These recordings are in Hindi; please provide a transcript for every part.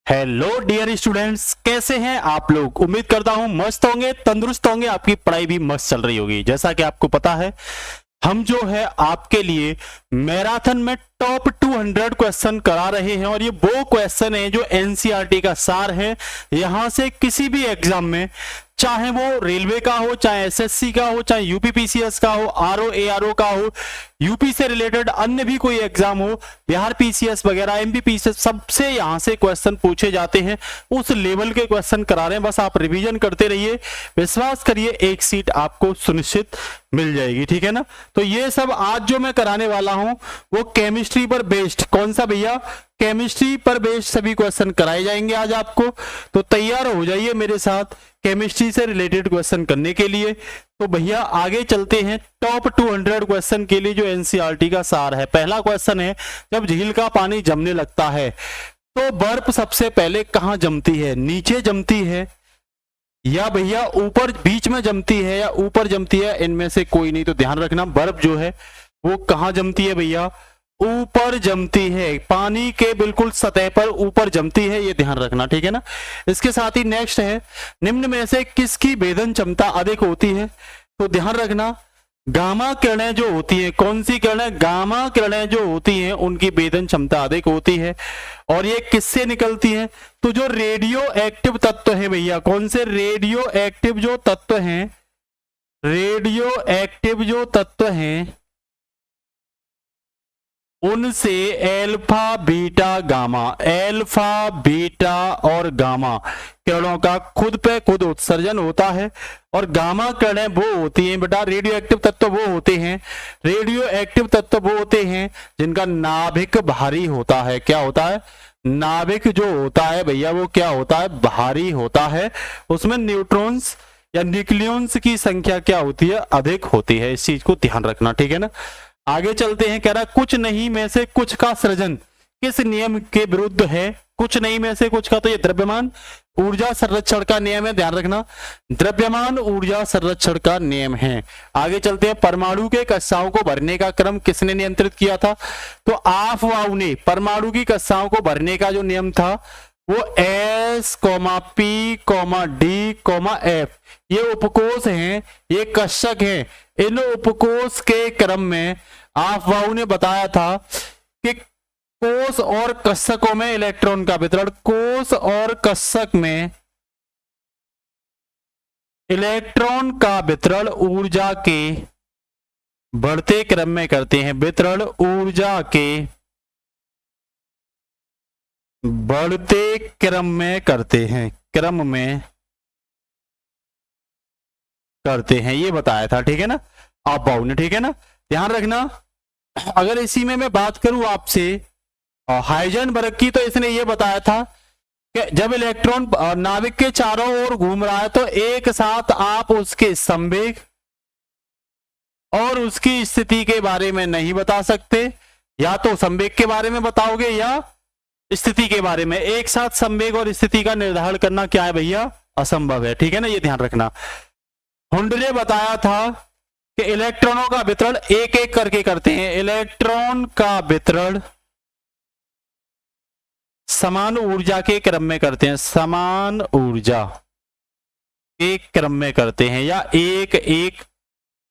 हेलो डियर स्टूडेंट्स, कैसे हैं आप लोग। उम्मीद करता हूं मस्त होंगे, तंदुरुस्त होंगे, आपकी पढ़ाई भी मस्त चल रही होगी। जैसा कि आपको पता है, हम जो है आपके लिए मैराथन में टॉप 200 क्वेश्चन करा रहे हैं और ये वो क्वेश्चन है जो एनसीईआरटी का सार है। यहां से किसी भी एग्जाम में, चाहे वो रेलवे का हो, चाहे एसएससी का हो, चाहे यूपीपीसीएस का हो, आरओ एआरओ का हो, यूपी से रिलेटेड अन्य भी कोई एग्जाम हो, बिहार पीसीएस वगैरह, एमपीपीसीएस, सबसे यहां से क्वेश्चन पूछे जाते हैं। उस लेवल के क्वेश्चन करा रहे हैं, बस आप रिवीजन करते रहिए, विश्वास करिए एक सीट आपको सुनिश्चित मिल जाएगी। ठीक है ना। तो ये सब आज जो मैं कराने वाला हूं वो केमिस्ट्री पर बेस्ड, कौन सा भैया, केमिस्ट्री पर बेस्ड सभी क्वेश्चन कराए जाएंगे आज आपको। तो तैयार हो जाइए मेरे साथ केमिस्ट्री से रिलेटेड क्वेश्चन करने के लिए। तो भैया आगे चलते हैं टॉप 200 क्वेश्चन के लिए जो एनसीईआरटी का सार है। पहला क्वेश्चन है, जब झील का पानी जमने लगता है तो बर्फ सबसे पहले कहां जमती है? नीचे जमती है या भैया ऊपर, बीच में जमती है या ऊपर जमती है? इनमें से कोई नहीं। तो ध्यान रखना, बर्फ जो है वो कहां जमती है भैया? ऊपर जमती है, पानी के बिल्कुल सतह पर ऊपर जमती है, ये ध्यान रखना। ठीक है ना। इसके साथ ही नेक्स्ट है, निम्न में से किसकी भेदन क्षमता अधिक होती है? तो ध्यान रखना, गामा किरणें जो होती हैं, कौन सी किरणें? गामा किरणें जो होती हैं उनकी भेदन क्षमता अधिक होती है। और ये किससे निकलती हैं? तो जो रेडियो एक्टिव तत्व है भैया, कौन से रेडियो एक्टिव जो तत्व हैं, रेडियो एक्टिव जो तत्व हैं उनसे alpha beta gamma, alpha beta और गामा किरणों का खुद पे खुद उत्सर्जन होता है। और गामा किरणें वो होती हैं बेटा, रेडियो एक्टिव तत्व वो होते हैं, रेडियो एक्टिव तत्व वो होते हैं जिनका नाभिक भारी होता है। क्या होता है? नाभिक जो होता है भैया वो क्या होता है? भारी होता है। उसमें न्यूट्रॉन्स या न्यूक्लियॉन्स की संख्या क्या होती है? अधिक होती है। इस चीज को ध्यान रखना। ठीक है ना। आगे चलते हैं, कह रहा कुछ नहीं में से कुछ का सृजन किस नियम के विरुद्ध है? कुछ नहीं में से कुछ का, तो ये द्रव्यमान ऊर्जा संरक्षण का नियम है। ध्यान रखना, द्रव्यमान ऊर्जा संरक्षण का नियम है। आगे चलते हैं, परमाणु के कक्षाओं को भरने का क्रम किसने नियंत्रित किया था? तो आफवाउ ने परमाणु की कक्षाओं को भरने का जो नियम था वो S, P, D, F, ये उपकोष हैं, ये कक्षक हैं। इन उपकोष के क्रम में आफवाउ ने बताया था कि कोष और कक्षकों में इलेक्ट्रॉन का वितरण, कोष और कक्षक में इलेक्ट्रॉन का वितरण ऊर्जा के बढ़ते क्रम में करते हैं। वितरण ऊर्जा के बढ़ते क्रम में करते हैं, क्रम में करते हैं, ये बताया था। ठीक है ना, आफवाउ ने। ठीक है ना। ध्यान रखना, अगर इसी में मैं बात करूं आपसे हाइजेनबर्ग की, तो इसने ये बताया था कि जब इलेक्ट्रॉन नाभिक के चारों ओर घूम रहा है तो एक साथ आप उसके संवेग और उसकी स्थिति के बारे में नहीं बता सकते। या तो संवेग के बारे में बताओगे या स्थिति के बारे में। एक साथ संवेग और स्थिति का निर्धारण करना क्या है भैया? असंभव है। ठीक है ना, ये ध्यान रखना। हुंड ने बताया था कि इलेक्ट्रॉनों का वितरण एक एक करके करते हैं। इलेक्ट्रॉन का वितरण समान ऊर्जा के क्रम में करते हैं, समान ऊर्जा के क्रम में करते हैं या एक एक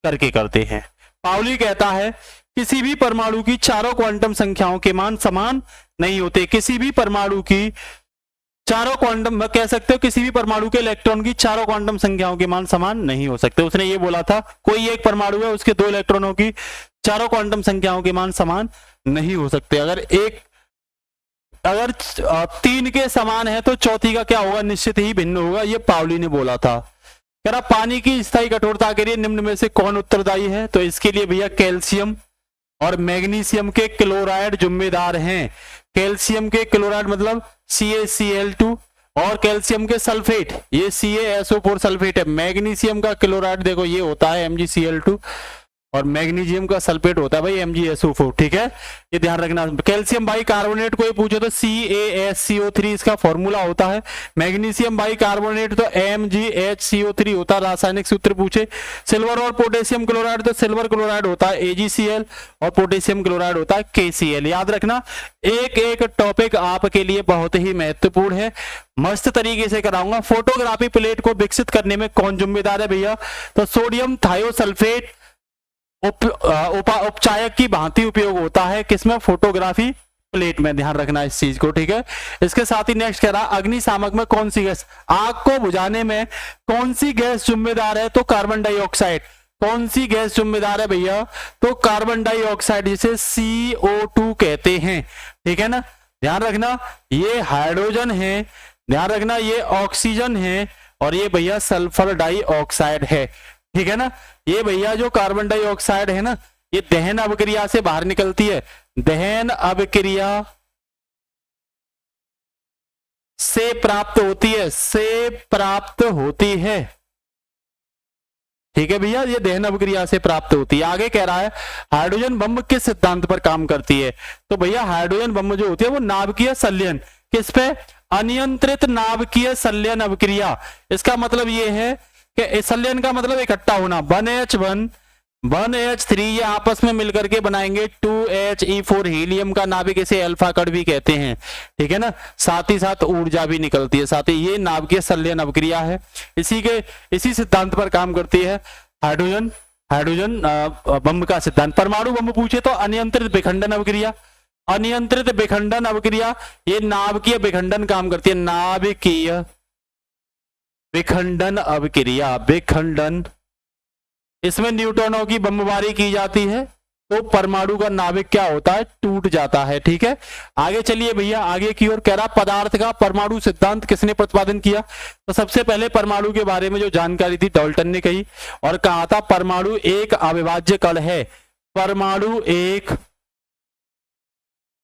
करके करते हैं। पाउली कहता है किसी भी परमाणु की चारों क्वांटम संख्याओं के मान समान नहीं होते। किसी भी परमाणु की चारों क्वांटम, कह सकते हो किसी भी परमाणु के इलेक्ट्रॉन की चारों क्वांटम संख्याओं के मान समान नहीं हो सकते। उसने ये बोला था, कोई एक परमाणु है उसके 2 इलेक्ट्रॉनों की चारों क्वांटम संख्याओं के मान समान नहीं हो सकते। अगर 3 के समान है तो चौथी का क्या होगा? निश्चित ही भिन्न होगा। ये पाउली ने बोला था। कह रहा पानी की स्थायी कठोरता के लिए निम्न में से कौन उत्तरदायी है? तो इसके लिए भैया कैल्शियम और मैग्नीशियम के क्लोराइड जिम्मेदार हैं। कैल्शियम के क्लोराइड मतलब CaCl2 और कैल्शियम के सल्फेट ये CaSO4 सल्फेट है। मैग्नीशियम का क्लोराइड देखो ये होता है MgCl2 और मैग्नीशियम का सल्फेट होता है भाई MgSO4, ठीक है, ये ध्यान रखना। कैल्शियम बाइकार्बोनेट को ये पूछो तो CaSCO3 इसका फॉर्मूला होता है। मैग्नीशियम बाइकार्बोनेट तो MgHCO3 होता है, रासायनिक सूत्र पूछे। सिल्वर और पोटेशियम क्लोराइड तो सिल्वर क्लोराइड होता है AgCl और पोटेशियम क्लोराइड होता है KCl। याद रखना, एक एक टॉपिक आपके लिए बहुत ही महत्वपूर्ण है, मस्त तरीके से कराऊंगा। फोटोग्राफी प्लेट को विकसित करने में कौन जिम्मेदार है भैया, तो सोडियम थायोसल्फेट उपचायक की भांति उपयोग होता है किसमें, फोटोग्राफी प्लेट में, ध्यान रखना इस चीज को, ठीक है। इसके साथ ही नेक्स्ट कह रहा अग्निशामक में कौन सी गैस, आग को बुझाने में कौन सी गैस जिम्मेदार है, तो कार्बन डाइऑक्साइड। कौन सी गैस जिम्मेदार है भैया, तो कार्बन डाइऑक्साइड, जिसे CO2 कहते हैं, ठीक है ना। ध्यान रखना ये हाइड्रोजन है, ध्यान रखना ये ऑक्सीजन है, और ये भैया सल्फर डाइऑक्साइड है, ठीक है ना। ये भैया जो कार्बन डाइऑक्साइड है ना, ये दहन अभिक्रिया से बाहर निकलती है, दहन अभिक्रिया से प्राप्त होती है, से प्राप्त होती है, ठीक है भैया, ये दहन अभिक्रिया से प्राप्त होती है। आगे कह रहा है हाइड्रोजन बम किस सिद्धांत पर काम करती है, तो भैया हाइड्रोजन बम जो होती है वो नाभिकीय संलयन, किस पे, अनियंत्रित नाभिकीय संलयन अभिक्रिया। इसका मतलब ये है कि संलयन का मतलब इकट्ठा होना, 1H1 1H3 ये आपस में मिलकर के बनाएंगे 2He4 हीलियम का नाभिक, इसे अल्फा कण भी कहते हैं, ठीक है ना। साथ ही साथ ऊर्जा भी निकलती है, साथ ही ये नाभिकीय संलयन अभिक्रिया है, इसी सिद्धांत पर काम करती है हाइड्रोजन बम का सिद्धांत। परमाणु बम पूछे तो अनियंत्रित विखंडन अभिक्रिया, अनियंत्रित विखंडन अभिक्रिया, ये नाभिकीय विखंडन काम करती है, नाभिकीय विखंडन अभिक्रिया, विखंडन। इसमें न्यूट्रॉनों की बमबारी की जाती है तो परमाणु का नाभिक क्या होता है, टूट जाता है, ठीक है। आगे चलिए भैया, आगे की ओर कह रहा पदार्थ का परमाणु सिद्धांत किसने प्रतिपादन किया, तो सबसे पहले परमाणु के बारे में जो जानकारी थी डाल्टन ने कही और कहा था परमाणु एक अविभाज्य कण है, परमाणु एक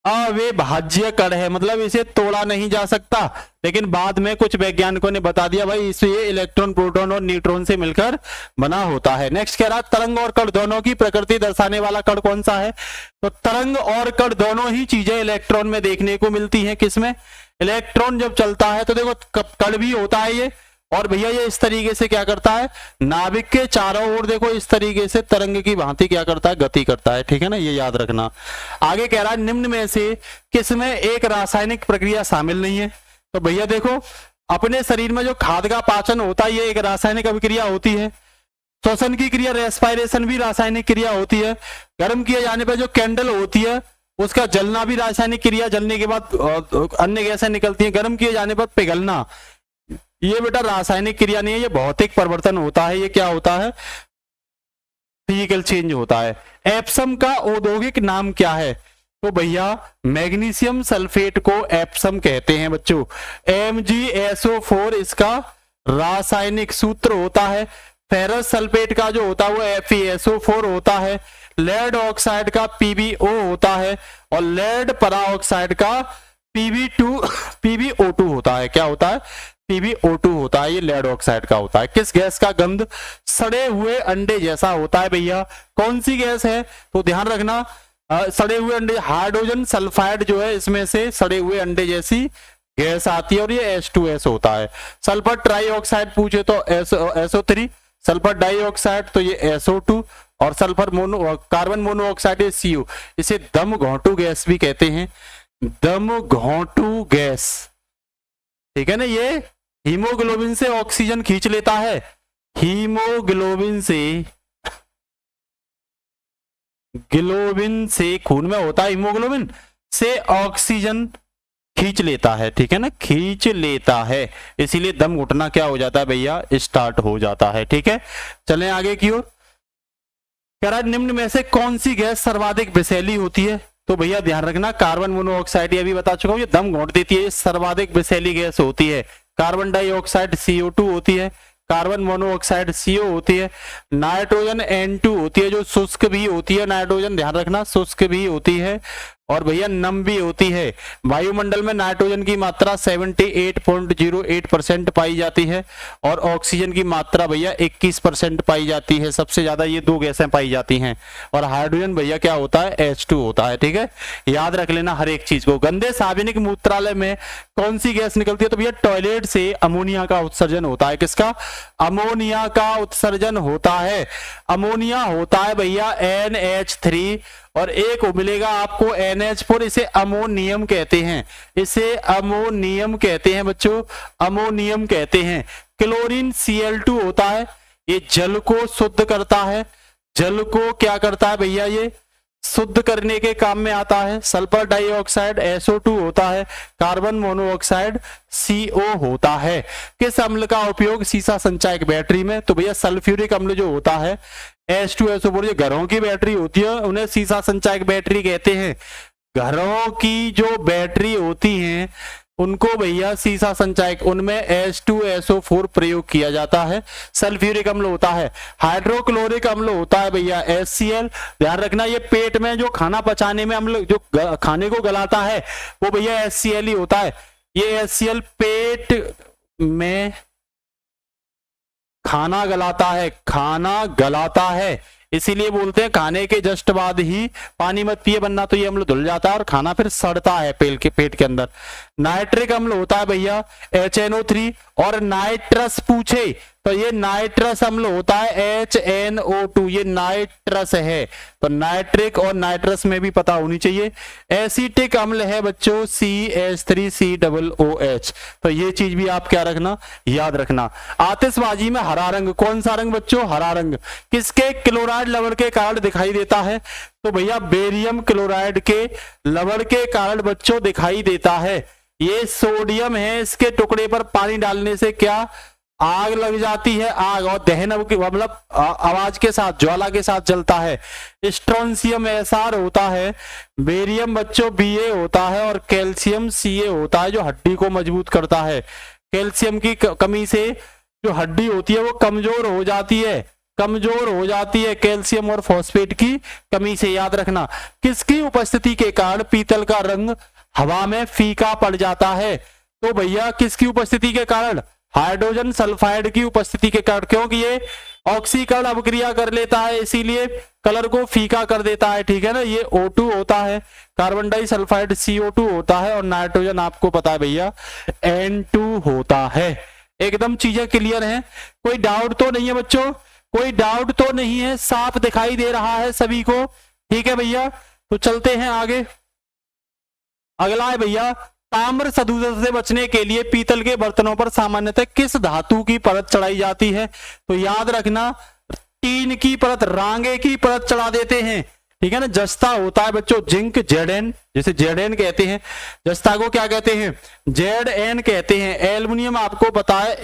अविभाज्य कण है, मतलब इसे तोड़ा नहीं जा सकता। लेकिन बाद में कुछ वैज्ञानिकों ने बता दिया भाई इसे इलेक्ट्रॉन, प्रोटॉन और न्यूट्रॉन से मिलकर बना होता है। नेक्स्ट कह रहा तरंग और कण दोनों की प्रकृति दर्शाने वाला कण कौन सा है, तो तरंग और कण दोनों ही चीजें इलेक्ट्रॉन में देखने को मिलती हैं, किसमें, इलेक्ट्रॉन जब चलता है तो देखो कण भी होता है ये, और भैया ये इस तरीके से क्या करता है, नाभिक के चारों ओर देखो इस तरीके से तरंग की भांति क्या करता है, गति करता है, ठीक है ना, ये याद रखना। आगे कह रहा है निम्न में से किसमें एक रासायनिक प्रक्रिया शामिल नहीं है, तो भैया देखो अपने शरीर में जो खाद्य का पाचन होता है ये एक रासायनिक अभिक्रिया होती है, श्वसन की क्रिया रेस्पिरेशन भी रासायनिक क्रिया होती है, गर्म किए जाने पर जो कैंडल होती है उसका जलना भी रासायनिक क्रिया, जलने के बाद अन्य गैसें निकलती हैं, गर्म किए जाने पर पिघलना, ये बेटा रासायनिक क्रिया नहीं है, ये भौतिक परिवर्तन होता है, ये क्या होता है, फिजिकल चेंज होता है। एप्सम का औद्योगिक नाम क्या है, तो भैया मैग्नीशियम सल्फेट को एप्सम कहते हैं बच्चों, MgSO4 इसका रासायनिक सूत्र होता है, फेरस सल्फेट का जो होता है वो FeSO4 होता है, लेड ऑक्साइड का PbO होता है, और लेड पराऑक्साइड का PbO2 होता है, क्या होता है, PbO2 होता है, ये लेड ऑक्साइड का होता है। किस गैस का गंध सड़े हुए अंडे जैसा होता है भैया, कौन सी गैस है, तो ध्यान रखना सड़े हुए अंडे, हाइड्रोजन सल्फाइड जो है इसमें से सड़े हुए अंडे जैसी गैस आती है, और ये H2S होता है। सल्फर ट्राइऑक्साइड पूछे तो SO3, सल्फर डाइऑक्साइड तो ये SO2, और सल्फर कार्बन मोनोऑक्साइड ये CO, इसे दम घोंटू गैस भी कहते हैं, दम घोंटू गैस, ठीक है ना। ये हीमोग्लोबिन से ऑक्सीजन खींच लेता है, हीमोग्लोबिन से खून में होता है, हीमोग्लोबिन से ऑक्सीजन खींच लेता है, ठीक है ना, खींच लेता है, इसीलिए दम घुटना क्या हो जाता है भैया, स्टार्ट हो जाता है, ठीक है। चलें आगे की ओर, कह रहा है निम्न में से कौन सी गैस सर्वाधिक विषैली होती है, तो भैया ध्यान रखना कार्बन मोनोऑक्साइड, ये भी बता चुका हूं, ये दम घोंट देती है, ये सर्वाधिक विषैली गैस होती है। कार्बन डाइऑक्साइड CO2 होती है, कार्बन मोनोऑक्साइड CO होती है, नाइट्रोजन N2 होती है जो शुष्क भी होती है, नाइट्रोजन ध्यान रखना शुष्क भी होती है, और भैया नम भी होती है। वायुमंडल में नाइट्रोजन की मात्रा 78.08% पाई जाती है और ऑक्सीजन की मात्रा भैया 21% पाई जाती है। सबसे ज्यादा ये दो गैसें पाई जाती हैं। और हाइड्रोजन भैया क्या होता है, H2 होता है। ठीक है, याद रख लेना हर एक चीज को। गंदे सार्वजनिक मूत्रालय में कौन सी गैस निकलती है, तो भैया टॉयलेट से अमोनिया का उत्सर्जन होता है। किसका, अमोनिया का उत्सर्जन होता है। अमोनिया होता है भैया NH3 और एक मिलेगा आपको NH4। इसे अमोनियम कहते हैं, इसे अमोनियम कहते हैं बच्चों, अमोनियम कहते हैं। क्लोरीन Cl2 होता है, ये जल को शुद्ध करता है। जल को क्या करता है भैया, ये शुद्ध करने के काम में आता है। सल्फर डाइऑक्साइड SO2 होता है। कार्बन मोनोऑक्साइड CO होता है। किस अम्ल का उपयोग सीसा संचायक बैटरी में, तो भैया सल्फ्यूरिक अम्ल जो होता है H2SO4, ये घरों की बैटरी होती है, उन्हें सीसा संचायक बैटरी कहते हैं। घरों की जो बैटरी होती हैं उनको भैया सीसा संचायक, उनमें H2SO4 प्रयोग किया जाता है। सल्फ्यूरिक अम्ल होता है। हाइड्रोक्लोरिक अम्ल होता है भैया HCl। ध्यान रखना, ये पेट में जो खाना पचाने में अम्ल जो खाने को गलाता है वो भैया HCl ही होता है। ये HCl पेट में खाना गलाता है, खाना गलाता है, इसीलिए बोलते हैं खाने के जस्ट बाद ही पानी मत पिए, वरना तो ये अम्ल धुल जाता है और खाना फिर सड़ता है पेट के अंदर। नाइट्रिक अम्ल होता है भैया HNO3। और नाइट्रस पूछे तो ये नाइट्रस अम्ल होता है HNO2, ये नाइट्रस है। तो नाइट्रिक और नाइट्रस में भी पता होनी चाहिए। एसिटिक अम्ल है बच्चों CH3COOH। तो ये चीज भी आप क्या रखना, याद रखना। आतिशबाजी में हरा रंग, कौन सा रंग बच्चों, हरा रंग, किसके, क्लोराइड लवण के कारण दिखाई देता है, तो भैया बेरियम क्लोराइड के लवण के कारण बच्चों दिखाई देता है। ये सोडियम है, इसके टुकड़े पर पानी डालने से क्या आग लग जाती है, आग, और दहन मतलब आवाज के साथ, ज्वाला के साथ जलता है। स्ट्रोंशियम SR होता है, बेरियम बच्चों BA होता है और कैल्शियम CA होता है, जो हड्डी को मजबूत करता है। कैल्शियम की कमी से जो हड्डी होती है वो कमजोर हो जाती है, कमजोर हो जाती है कैल्शियम और फॉस्फेट की कमी से, याद रखना। किसकी उपस्थिति के कारण पीतल का रंग हवा में फीका पड़ जाता है, तो भैया किसकी उपस्थिति के कारण, हाइड्रोजन सल्फाइड की उपस्थिति के कारण, क्योंकि ये ऑक्सीकरण अभिक्रिया कर लेता है इसीलिए कलर को फीका कर देता है। ठीक है ना, ये O2 होता है, कार्बन डाइसल्फाइड CO2 होता है और नाइट्रोजन आपको पता है भैया N2 होता है। एकदम चीजें क्लियर हैं, कोई डाउट तो नहीं है बच्चों, कोई डाउट तो नहीं है, साफ दिखाई दे रहा है सभी को। ठीक है भैया, तो चलते हैं आगे। अगला है भैया, ताम्र सदूषण से बचने के लिए पीतल के बर्तनों पर सामान्यतः किस धातु की परत चढ़ाई जाती है, तो याद रखना टीन की परत, रांगे की परत चढ़ा देते हैं। ठीक है ना, जस्ता होता है बच्चों जिंक Zn, जिसे Zn कहते हैं, जस्ता को क्या कहते हैं, Zn कहते हैं। एल्युमिनियम आपको पता है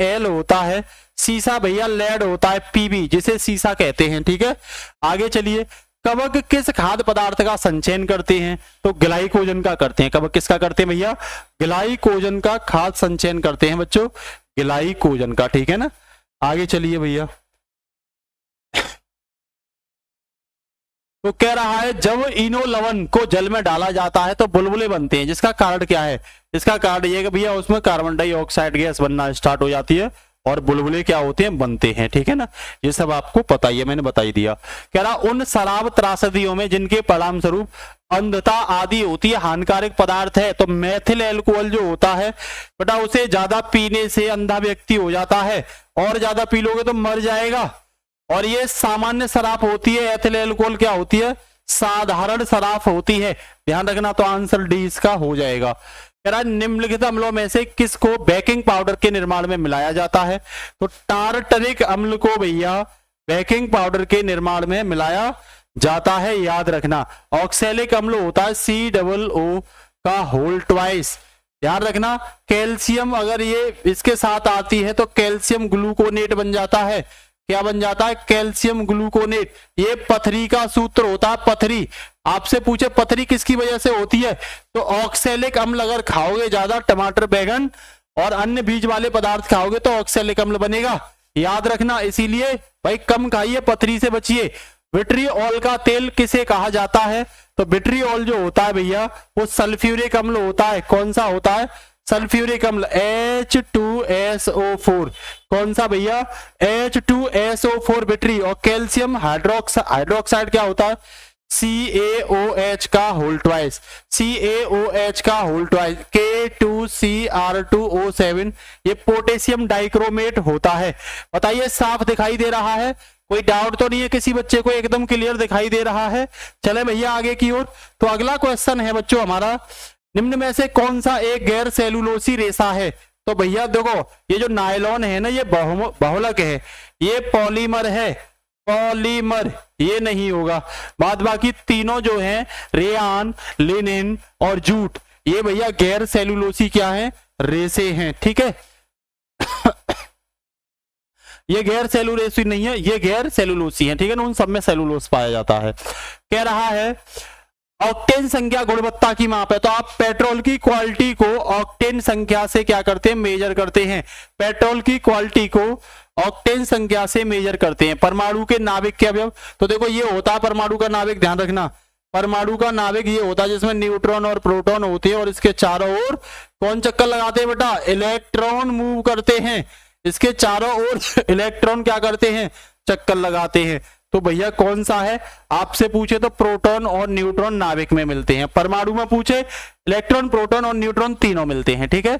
Al होता है। सीसा भैया लेड होता है Pb, जिसे सीसा कहते हैं। ठीक है, आगे चलिए। कवक किस खाद्य पदार्थ का संचयन करते हैं, तो ग्लाइकोजन का करते हैं। कवक किसका करते हैं भैया, ग्लाइकोजन का खाद्य संचयन करते हैं बच्चों, ग्लाइकोजन का। ठीक है ना, आगे चलिए भैया। तो कह रहा है जब इनो लवण को जल में डाला जाता है तो बुलबुले बनते हैं, जिसका कारण क्या है, इसका कारण ये कि भैया उसमें कार्बन डाइऑक्साइड गैस बनना स्टार्ट हो जाती है और बुलबुले क्या होते हैं, बनते हैं। ठीक है ना, ये सब आपको पता ही है, मैंने बता ही दिया। कह रहा उन शराब त्रासदियों में जिनके परिणाम स्वरूप अंधता आदि होती है हानिकारक पदार्थ है, तो मेथिल एल्कोहल जो होता है बेटा उसे ज्यादा पीने से अंधा व्यक्ति हो जाता है, और ज्यादा पी लोगे तो मर जाएगा। और ये सामान्य शराब होती है, एथिल एल्कोहल क्या होती है, साधारण शराब होती है। ध्यान रखना, तो आंसर डी इसका हो जाएगा। निम्नलिखित अम्लों में से किसको बेकिंग पाउडर के निर्माण में मिलाया जाता है, तो टार्टरिक अम्ल को भैया बेकिंग पाउडर के निर्माण में मिलाया जाता है, याद रखना। ऑक्सैलिक अम्ल होता है COO का होल ट्वाइस, ध्यान रखना। कैल्शियम अगर ये इसके साथ आती है तो कैल्शियम ग्लूकोनेट बन जाता है, क्या बन जाता है, कैल्शियम ग्लूकोनेट। ये पथरी का सूत्र होता है, पथरी। आपसे पूछे पथरी किसकी वजह से होती है, तो ऑक्सैलिक अम्ल अगर खाओगे ज्यादा, टमाटर बैगन और अन्य बीज वाले पदार्थ खाओगे तो ऑक्सैलिक अम्ल बनेगा, याद रखना। इसीलिए भाई कम खाइए, पथरी से बचिए। विट्रियोल का तेल किसे कहा जाता है? तो विट्रियोल जो होता है भैया वो सल्फ्यूरिक अम्ल होता है। कौन सा होता है? सल्फ्यूरिक अम्ल H2SO4। कौन सा भैया? H2SO4 विट्री। और कैल्शियम हाइड्रोक्साइड क्या होता है? CaOH का होल ट्वाइस, CaOH का होल ट्वाइस, K2Cr2O7। ये पोटेशियम डाइक्रोमेट होता है। बताइए साफ दिखाई दे रहा है? कोई डाउट तो नहीं है किसी बच्चे को? एकदम क्लियर दिखाई दे रहा है। चले भैया आगे की ओर। तो अगला क्वेश्चन है बच्चों हमारा, निम्न में से कौन सा एक गैर सेलुलोसी रेशा है? तो भैया देखो ये जो नायलॉन है ना ये बहुलक है, ये पॉलीमर है, पॉलीमर ये नहीं होगा। बाद बाकी तीनों जो हैं रेयान, लिनिन और जूट, ये भैया गैर सेलुलोसी क्या है? रेशे हैं। ठीक है ये गैर सेलुलोसी नहीं है, ये गैर सेलुलोसी है। ठीक है ना, उन सब में सेलुलोस पाया जाता है। कह रहा है ऑक्टेन संख्या गुणवत्ता की माप है। तो आप पेट्रोल की क्वालिटी को ऑक्टेन संख्या से क्या करते हैं? मेजर करते हैं। पेट्रोल की क्वालिटी को ऑक्टेन संख्या से मेजर करते हैं। परमाणु के नाभिक के अवयव, तो देखो ये होता है परमाणु का नाभिक, ध्यान रखना। परमाणु का नाभिक ये होता है जिसमें न्यूट्रॉन और प्रोटॉन होते हैं और इसके चारों ओर कौन चक्कर लगाते हैं बेटा? इलेक्ट्रॉन मूव करते हैं। इसके चारों ओर इलेक्ट्रॉन क्या करते हैं? चक्कर लगाते हैं। तो भैया कौन सा है? आपसे पूछे तो प्रोटॉन और न्यूट्रॉन नाभिक में मिलते हैं। परमाणु में पूछे इलेक्ट्रॉन, प्रोटॉन और न्यूट्रॉन तीनों मिलते हैं। ठीक है,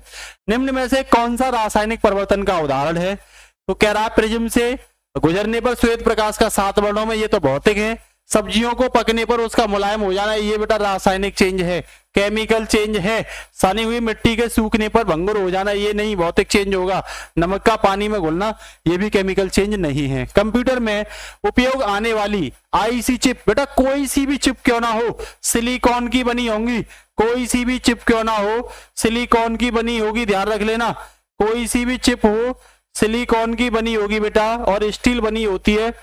निम्न में से कौन सा रासायनिक परिवर्तन का उदाहरण है? तो कह रहा है प्रिज्म से गुजरने पर श्वेत प्रकाश का 7 वर्णों में, ये तो भौतिक है। सब्जियों को पकने पर उसका मुलायम हो जाना, ये बेटा रासायनिक चेंज है, केमिकल चेंज है। सनी हुई मिट्टी के सूखने पर भंगुर हो जाना, ये नहीं भौतिक चेंज होगा। नमक का पानी में घुलना, ये भी केमिकल चेंज नहीं है। कंप्यूटर में उपयोग आने वाली आईसी चिप, बेटा कोई सी भी चिप क्यों ना हो, सिलिकॉन की बनी होंगी। कोई सी भी चिप क्यों ना हो, सिलिकॉन की बनी होगी, ध्यान रख लेना। कोई सी भी चिप हो सिलिकॉन की बनी होगी बेटा, और स्टील बनी होती है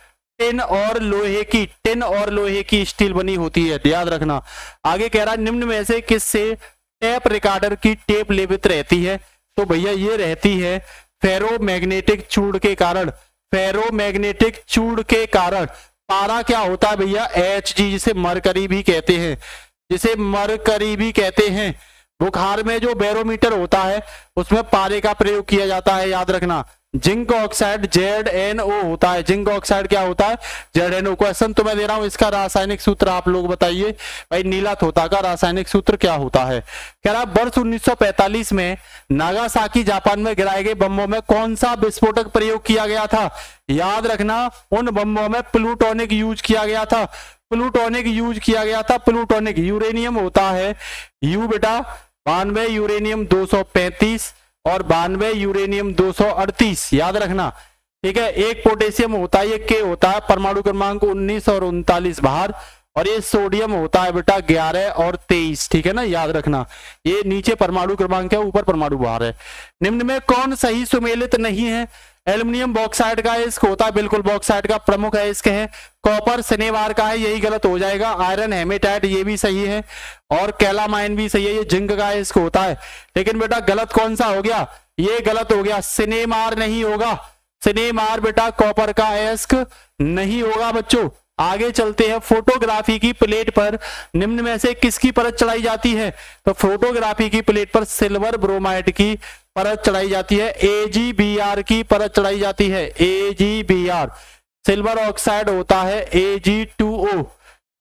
टिन और लोहे की, टिन और लोहे की स्टील बनी होती है, याद रखना। आगे कह रहा है निम्न में से किससे टेप रिकॉर्डर की टेप लेवित रहती है? तो भैया ये रहती है फेरोमैग्नेटिक चूड़ के कारण। फेरोमैग्नेटिक चूड़ के कारण पारा क्या होता है भैया? Hg, जिसे मरकरी भी कहते हैं, जिसे मरकरी भी कहते हैं। बुखार में जो बैरोमीटर होता है उसमें पारे का प्रयोग किया जाता है, याद रखना। जिंक ऑक्साइड ZnO होता है। जिंक ऑक्साइड क्या होता है? ZnO। क्वेश्चन तो मैं दे रहा हूं, इसका रासायनिक सूत्र आप लोग बताइए भाई। नीला थोथा का रासायनिक सूत्र क्या होता है? कह रहा वर्ष 1945 में नागासाकी जापान में गिराए गए बमों में कौन सा विस्फोटक प्रयोग किया गया था? याद रखना उन बमों में प्लूटोनिक यूज किया गया था। प्लूटोनिक यूज किया गया था। प्लूटोनिक यूरेनियम होता है यू बेटा 92, यूरेनियम 235 और 92, यूरेनियम 238, याद रखना। ठीक है, एक पोटेशियम होता है, ये के होता है, परमाणु क्रमांक 19 और 39 बाहर, और ये सोडियम होता है बेटा 11 और 23। ठीक है ना, याद रखना। ये नीचे परमाणु क्रमांक है, ऊपर परमाणु बाहर है। निम्न में कौन सही सुमेलित नहीं है? एल्युमिनियम बॉक्साइड का अयस्क होता है, बिल्कुल बॉक्साइड का प्रमुख अयस्क है। कॉपर शनिवार का है, यही गलत हो जाएगा। आयरन हेमेटाइट, ये भी सही है, और कैलामाइन भी सही है, ये जिंक का अयस्क होता है। लेकिन बेटा गलत कौन सा हो गया? ये गलत हो गया, सिनेमार नहीं होगा। सिनेमार बेटा कॉपर का अयस्क नहीं होगा बच्चों। आगे चलते हैं। फोटोग्राफी की प्लेट पर निम्न में से किसकी परत चढ़ाई जाती है? तो फोटोग्राफी की प्लेट पर सिल्वर ब्रोमाइड की परत चढ़ाई जाती है। AgBr की परत चढ़ाई जाती है। AgBr। सिल्वर ऑक्साइड होता है Ag2O।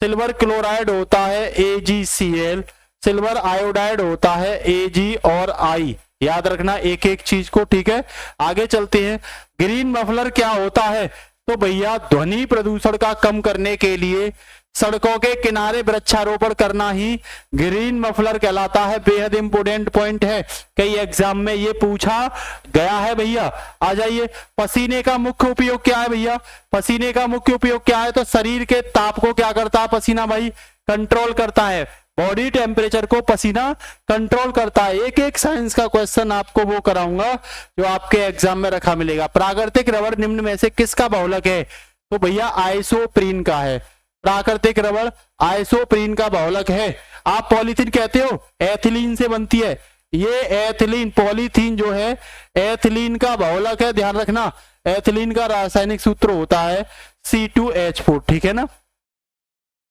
सिल्वर क्लोराइड होता है AgCl। सिल्वर आयोडाइड होता है Ag और I। याद रखना एक एक चीज को। ठीक है, आगे चलते हैं। ग्रीन मफलर क्या होता है? तो भैया ध्वनि प्रदूषण का कम करने के लिए सड़कों के किनारे वृक्षारोपण करना ही ग्रीन मफलर कहलाता है। बेहद इंपोर्टेंट पॉइंट है, कई एग्जाम में ये पूछा गया है भैया। आ जाइए, पसीने का मुख्य उपयोग क्या है भैया? पसीने का मुख्य उपयोग क्या है? तो शरीर के ताप को क्या करता है पसीना भाई? कंट्रोल करता है। बॉडी टेम्परेचर को पसीना कंट्रोल करता है। एक एक साइंस का क्वेश्चन आपको वो कराऊंगा जो आपके एग्जाम में रखा मिलेगा। प्राकृतिक रबड़ निम्न में से किसका बहुलक है? तो भैया आइसोप्रीन का है। प्राकृतिक रबड़ आइसोप्रीन का बहुलक है। आप पॉलीथीन कहते हो, एथिलीन से बनती है, ये एथिलीन पॉलीथीन जो है एथिलीन का बहुलक है, ध्यान रखना। एथिलीन का रासायनिक सूत्र होता है C2H4, ठीक है ना।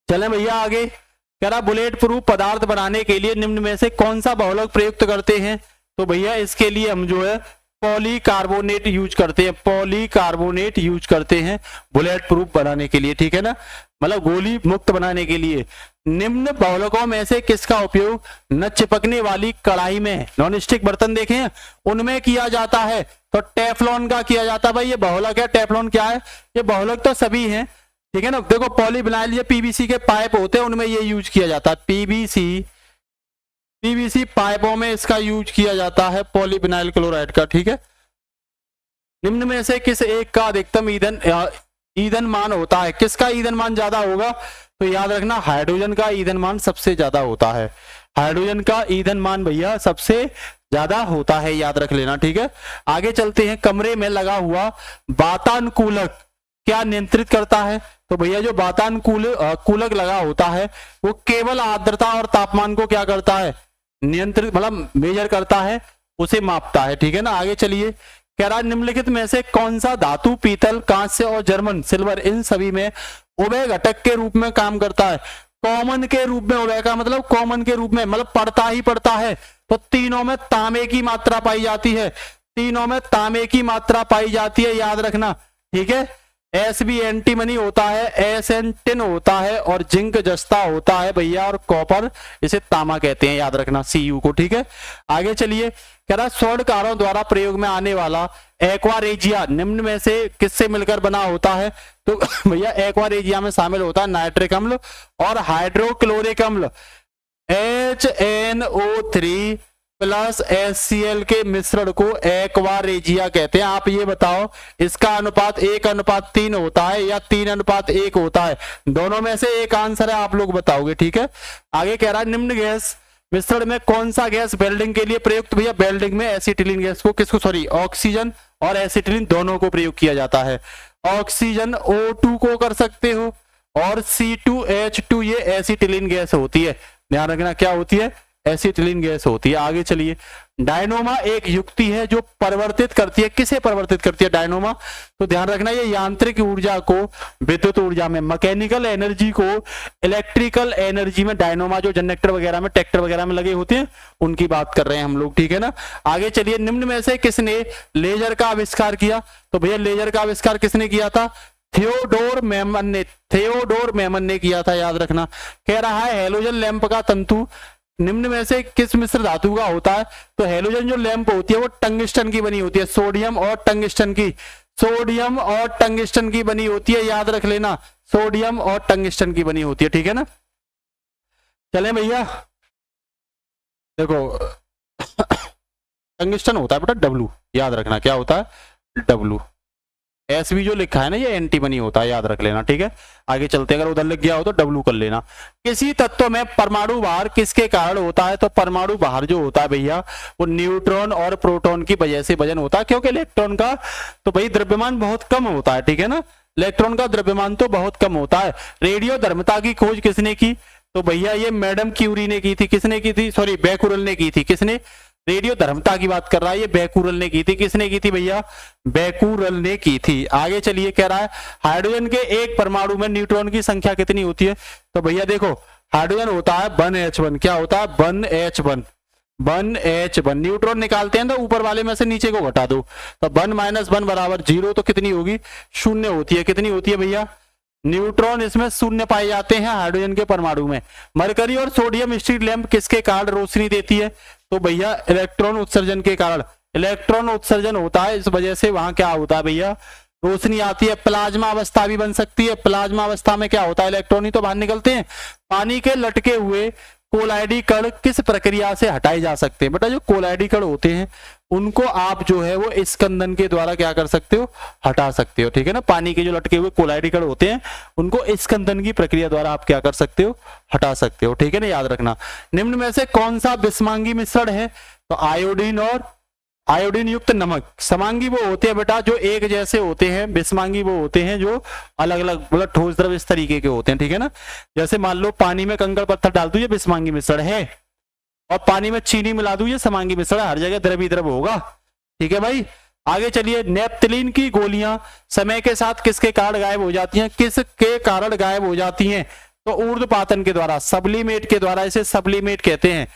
चलें भैया आगे, कह रहा बुलेट प्रूफ पदार्थ बनाने के लिए निम्न में से कौन सा बहुलक प्रयुक्त करते हैं? तो भैया इसके लिए हम जो है पॉलीकार्बोनेट यूज करते हैं, पॉलीकार्बोनेट यूज करते हैं बुलेट प्रूफ बनाने के लिए, ठीक है ना, मतलब गोली मुक्त बनाने के लिए। निम्न बहुलकों में से किसका उपयोग न चिपकने वाली कढ़ाई में, नॉन स्टिक बर्तन देखे हैं उनमें किया जाता है? तो टेफ्लॉन का किया जाता है। भाई ये बहुलक है, टेफ्लॉन क्या है? ये बहुलक तो सभी हैं, ठीक है ना। देखो पॉलीविनाइल, ये पीवीसी के पाइप होते हैं उनमें ये यूज किया जाता है, पीवीसी पाइपों में इसका यूज किया जाता है पॉलीविनाइल क्लोराइड का, ठीक है। निम्न में से किस एक का अधिकतम ईंधन मान होता है? किसका ईंधन मान ज्यादा होगा? तो याद रखना हाइड्रोजन का ईंधन मान सबसे ज्यादा होता है, हाइड्रोजन का ईंधन मान भैया सबसे ज्यादा होता है, याद रख लेना, ठीक है। आगे चलते हैं, कमरे में लगा हुआ वातानुकूलक क्या नियंत्रित करता है? तो भैया जो वातानुकूलक लगा होता है वो केवल आर्द्रता और तापमान को क्या करता है? नियंत्रित, मतलब मेजर करता है, उसे मापता है, ठीक है ना। आगे चलिए, कह रहा निम्नलिखित में से कौन सा धातु पीतल, कांस्य और जर्मन सिल्वर इन सभी में उभय घटक के रूप में काम करता है? कॉमन के रूप में, उभय का मतलब कॉमन के रूप में, मतलब पड़ता ही पड़ता है। तो तीनों में तांबे की मात्रा पाई जाती है, तीनों में तांबे की मात्रा पाई जाती है, याद रखना, ठीक है। एस भी एंटीमनी होता है, एस एन टिन होता है और जिंक जस्ता होता है भैया, और कॉपर इसे तामा कहते हैं, याद रखना Cu को, ठीक है। आगे चलिए, कह रहा स्वर्णकारों द्वारा प्रयोग में आने वाला एक्वा रेजिया निम्न में से किससे मिलकर बना होता है? तो भैया एक्वा रेजिया में शामिल होता है नाइट्रिक अम्ल और हाइड्रोक्लोरिक अम्ल, HNO3 प्लस HCl के मिश्रण को एक्वा रेजिया कहते हैं। आप ये बताओ इसका अनुपात 1:3 होता है या 3:1 होता है? दोनों में से एक आंसर है, आप लोग बताओगे, ठीक है। आगे कह रहा है निम्न गैस मिश्रण में कौन सा गैस वेल्डिंग के लिए प्रयुक्त? भैया वेल्डिंग में एसिटिलीन गैस को, किसको, सॉरी, ऑक्सीजन और एसिटिलीन दोनों को प्रयोग किया जाता है। ऑक्सीजन O2 को कर सकते हो और C2H2 ये एसिटिलीन गैस होती है, ध्यान रखना क्या होती है? एसिटिलीन गैस होती है। आगे चलिए, डायनोमा एक युक्ति है जो परिवर्तित करती है, किसे परिवर्तित करती है डायनोमा? तो ध्यान रखना ये यांत्रिक ऊर्जा को विद्युत ऊर्जा में, मैकेनिकल एनर्जी को इलेक्ट्रिकल एनर्जी में, डायनोमा जो जनरेटर वगैरह में, ट्रैक्टर वगैरह में लगे होते हैं उनकी बात कर रहे हैं हम लोग, ठीक है ना। आगे चलिए, निम्न में से किसने लेजर का आविष्कार किया? तो भैया लेजर का आविष्कार किसने किया था? थियोडोर मेमन ने किया था, याद रखना। कह रहा है हेलोजन लैंप का तंतु निम्न में से किस मिश्र धातु का होता है? तो हेलोजन जो लैंप होती है वो टंगस्टन की बनी होती है, सोडियम और टंगस्टन की बनी होती है, याद रख लेना, सोडियम और टंगस्टन की बनी होती है, ठीक है ना। चले भैया, देखो टंगस्टन होता है बेटा W, याद रखना क्या होता है? W। एस भी जो लिखा है ना ये एंटीमनी होता है, याद रख लेना, ठीक है। आगे चलते, अगर उधर लिख गया हो तो W कर लेना। किसी तत्व में परमाणु भार किसके कारण होता है? तो परमाणु भार जो होता है भैया वो न्यूट्रॉन और प्रोटॉन की वजह से वजन होता है, क्योंकि इलेक्ट्रॉन का तो भाई द्रव्यमान बहुत कम होता है, ठीक है ना। इलेक्ट्रॉन का द्रव्यमान तो बहुत कम होता है। रेडियो धर्मता की खोज किसने की? तो भैया ये मैडम क्यूरी ने की थी। किसने की थी? सॉरी, बैकुरल ने की थी। किसने? रेडियो धर्मता की बात कर रहा है, ये बैकुरल ने की थी। किसने की थी भैया? बैकुरल ने की थी। आगे चलिए, कह रहा है हाइड्रोजन के एक परमाणु में न्यूट्रॉन की संख्या कितनी होती है? तो भैया देखो हाइड्रोजन होता है 1H1, क्या होता है? 1H1। न्यूट्रॉन निकालते हैं तो ऊपर वाले में से नीचे को घटा दो, तो 1 - 1 बराबर 0, तो कितनी होगी? 0 होती है। कितनी होती है भैया? न्यूट्रॉन इसमें 0 पाए जाते हैं हाइड्रोजन के परमाणु में। मरकरी और सोडियम स्ट्रीट लैंप किसके कारण रोशनी देती है? तो भैया इलेक्ट्रॉन उत्सर्जन के कारण। इलेक्ट्रॉन उत्सर्जन होता है, इस वजह से वहां क्या होता है भैया? रोशनी आती है। प्लाज्मा अवस्था भी बन सकती है। प्लाज्मा अवस्था में क्या होता है? इलेक्ट्रॉन ही तो बाहर निकलते हैं। पानी के लटके हुए कोलाइडी कण किस प्रक्रिया से हटाए जा सकते हैं? बेटा जो कोलाइडी कण होते हैं उनको आप जो है वो स्कंदन के द्वारा क्या कर सकते हो? हटा सकते हो, ठीक है ना। पानी के जो लटके हुए कोलाइडी कण होते हैं उनको स्कंदन की प्रक्रिया द्वारा आप क्या कर सकते हो? हटा सकते हो, ठीक है ना, याद रखना। निम्न में से कौन सा विषमांगी मिश्रण है? तो आयोडीन और आयोडीन युक्त नमक। समांगी वो होते हैं बेटा जो एक जैसे होते हैं, विषमांगी वो होते हैं जो अलग अलग, मतलब ठोस द्रव इस तरीके के होते हैं, ठीक है ना। जैसे मान लो पानी में कंकड़ पत्थर डाल दो, ये विषमांगी मिश्रण है। और पानी में चीनी मिला दूं, ये समांगी मिश्रण हर जगह द्रव ही द्रव होगा। ठीक है भाई, आगे चलिए। नेप्थलीन की गोलियां समय के साथ किसके कारण गायब हो जाती हैं? किसके कारण गायब हो जाती हैं? तो ऊर्ध्वपातन के द्वारा, सब्लिमेट के द्वारा, इसे सब्लिमेट कहते हैं।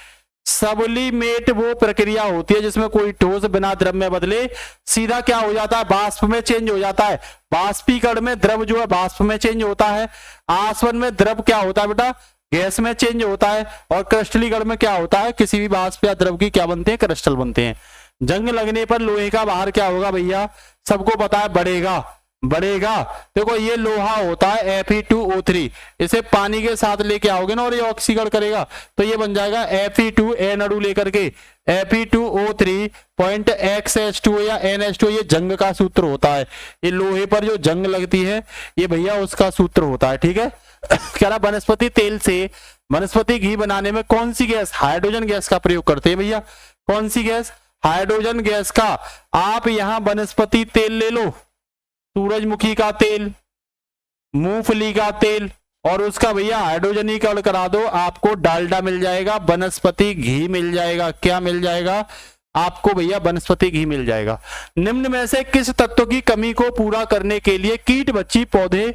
सब्लिमेट वो प्रक्रिया होती है जिसमें कोई ठोस बिना द्रव में बदले सीधा क्या हो जाता है? वाष्प में चेंज हो जाता है। वाष्पीकरण में द्रव जो है वाष्प में चेंज होता है। आसवन में द्रव क्या होता है बेटा? गैस में चेंज होता है। और क्रिस्टलीकरण में क्या होता है? किसी भी वाष्प या द्रव की क्या बनते हैं? क्रिस्टल बनते हैं। जंग लगने पर लोहे का भार क्या होगा भैया? सबको पता है, बढ़ेगा। बढ़ेगा। देखो ये लोहा होता है Fe2O3, इसे पानी के साथ लेके आओगे ना और ये ऑक्सीकरण करेगा तो ये बन जाएगा Fe2N अणु लेकर के Fe2O3.XH2 या NH2। ये जंग का सूत्र होता है। ये लोहे पर जो जंग लगती है ये भैया उसका सूत्र होता है। ठीक है। कह रहा वनस्पति तेल से वनस्पति घी बनाने में कौन सी गैस? हाइड्रोजन गैस का प्रयोग करते हैं भैया। कौन सी गैस? हाइड्रोजन गैस का। आप यहां वनस्पति तेल ले लो, सूरजमुखी का तेल, मूंगफली का तेल, और उसका भैया हाइड्रोजनीकरण करा दो, आपको डालडा मिल जाएगा, वनस्पति घी मिल जाएगा। क्या मिल जाएगा आपको भैया? वनस्पति घी मिल जाएगा। निम्न में से किस तत्व की कमी को पूरा करने के लिए कीट बच्ची पौधे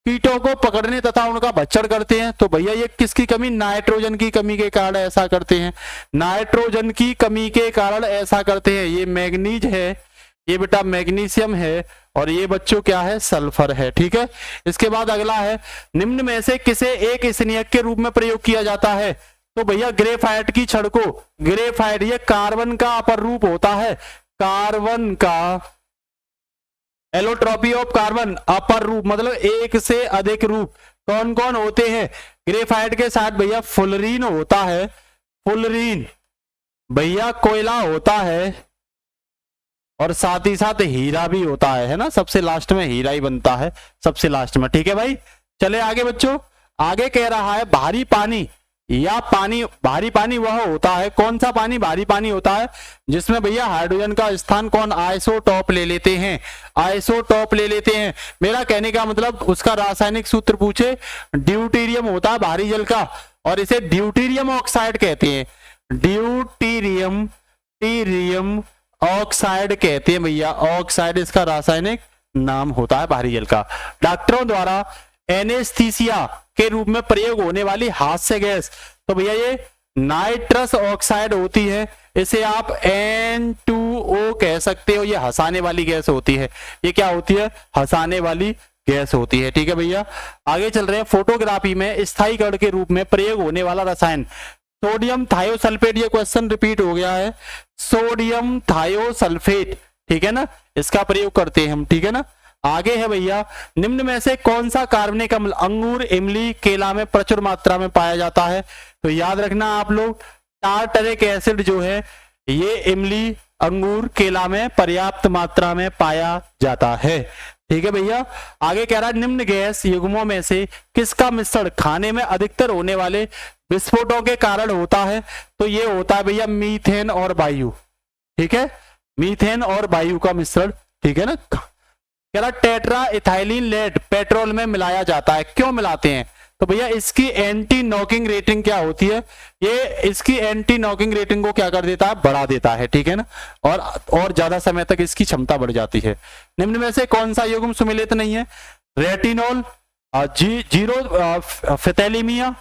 कीटों को पकड़ने तथा उनका भक्षण करते हैं? तो भैया ये किसकी कमी? नाइट्रोजन की कमी के कारण ऐसा करते हैं। नाइट्रोजन की कमी के कारण ऐसा करते हैं। ये मैग्नीज है, ये बेटा मैग्नीशियम है, और ये बच्चों क्या है? सल्फर है। ठीक है। इसके बाद अगला है, निम्न में से किसे एक स्नेहक के रूप में प्रयोग किया जाता है? तो भैया ग्रेफाइट की छड़ को। ग्रेफाइट ये कार्बन का अपर रूप होता है। कार्बन का एलोट्रॉपी ऑफ कार्बन, अपर रूप मतलब एक से अधिक रूप कौन कौन होते हैं? ग्रेफाइट के साथ भैया फुलरीन होता है। फुलरीन भैया कोयला होता है, और साथ ही साथ हीरा भी होता है ना। सबसे लास्ट में हीरा ही बनता है, सबसे लास्ट में। ठीक है भाई, चले आगे बच्चों। आगे कह रहा है भारी पानी या पानी। भारी पानी वह होता है, कौन सा पानी भारी पानी होता है? जिसमें भैया हाइड्रोजन का स्थान कौन? आइसोटॉप ले लेते हैं। आइसोटॉप ले लेते हैं। मेरा कहने का मतलब उसका रासायनिक सूत्र पूछे, ड्यूटीरियम होता है भारी जल का, और इसे ड्यूटीरियम ऑक्साइड कहते हैं। ड्यूटीरियम टीरियम ऑक्साइड कहते हैं भैया। ऑक्साइड इसका रासायनिक नाम होता है भारी जल का। डॉक्टरों द्वारा एनेस्थीसिया के रूप में प्रयोग होने वाली हास्य गैस, तो भैया ये नाइट्रस ऑक्साइड होती है। इसे आप N2O कह सकते हो। ये हंसाने वाली गैस होती है। ये क्या होती है? हंसाने वाली गैस होती है। ठीक है भैया, आगे चल रहे हैं। फोटोग्राफी में स्थायीकरण के रूप में प्रयोग होने वाला रसायन सोडियम थायोसल्फेट। ये क्वेश्चन रिपीट हो गया है। सोडियम थायोसल्फेट, ठीक है ना, इसका प्रयोग करते हैं हम। ठीक है ना। आगे है भैया, निम्न में से कौन सा कार्बनिक अम्ल अंगूर, इमली, केला में प्रचुर मात्रा में पाया जाता है? तो याद रखना आप लोग, टार्टरिक एसिड जो है ये इमली, अंगूर, केला में पर्याप्त मात्रा में पाया जाता है। ठीक है भैया, आगे कह रहा है निम्न गैस युग्मों में से किसका मिश्रण खाने में अधिकतर होने वाले विस्फोटों के कारण होता है? तो ये होता है भैया मीथेन और वायु। ठीक है, मीथेन और वायु का मिश्रण। ठीक है ना। कह रहा टेट्रा इथाइलिन लेड पेट्रोल में मिलाया जाता है। क्यों मिलाते हैं? तो भैया इसकी एंटी नॉकिंग रेटिंग क्या होती है? ये इसकी एंटी नॉकिंग रेटिंग को क्या कर देता है? बढ़ा देता है। ठीक है ना। और ज्यादा समय तक इसकी क्षमता बढ़ जाती है। निम्न में से कौन सा युग्म सुमेलित नहीं है? रेटिनॉल, जीरो फिथैलेमिया,